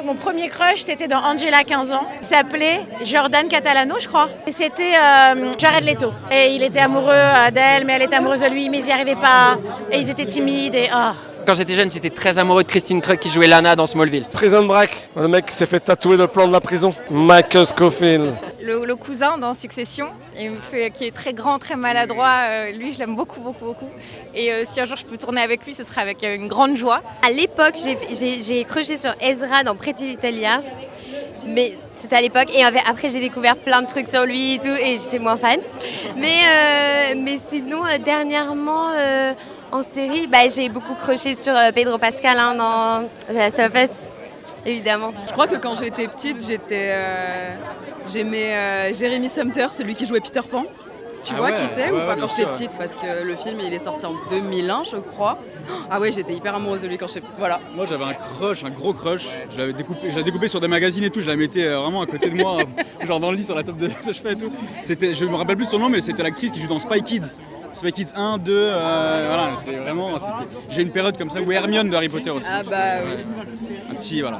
crois que mon premier crush, c'était dans Angela, 15 ans. Il s'appelait Jordan Catalano, je crois. Et c'était Jared Leto. Et il était amoureux d'elle, mais elle était amoureuse de lui, mais ils n'y arrivaient pas. Et ils étaient timides et... Quand j'étais jeune, j'étais très amoureux de Christine Krug qui jouait Lana dans Smallville. Prison Break, le mec qui s'est fait tatouer le plan de la prison. Michael Scofield. Le cousin dans Succession, qui est très grand, très maladroit. Lui, je l'aime beaucoup, beaucoup, beaucoup. Et si un jour je peux tourner avec lui, ce sera avec une grande joie. À l'époque, j'ai crushé sur Ezra dans Pretty Little Liars. Mais c'était à l'époque. Et après, j'ai découvert plein de trucs sur lui et tout. Et j'étais moins fan. Mais sinon, dernièrement... en série, j'ai beaucoup crushé sur Pedro Pascal dans The Last of Us, évidemment. Je crois que quand j'étais petite, j'aimais Jeremy Sumpter, celui qui jouait Peter Pan. Tu vois qui c'est ou pas quand j'étais petite? Parce que le film il est sorti en 2001 je crois. Ah ouais, j'étais hyper amoureuse de lui quand j'étais petite. Voilà. Moi j'avais un gros crush. Je l'avais découpé sur des magazines et tout. Je la mettais vraiment à côté de moi, genre dans le lit sur la table de chevet et tout. Je me rappelle plus de son nom, mais c'était l'actrice qui joue dans Spy Kids. Spy Kids 1, 2, voilà, c'est vraiment... J'ai une période comme ça, ou Hermione de Harry Potter aussi. Ah bah oui. Un petit crush.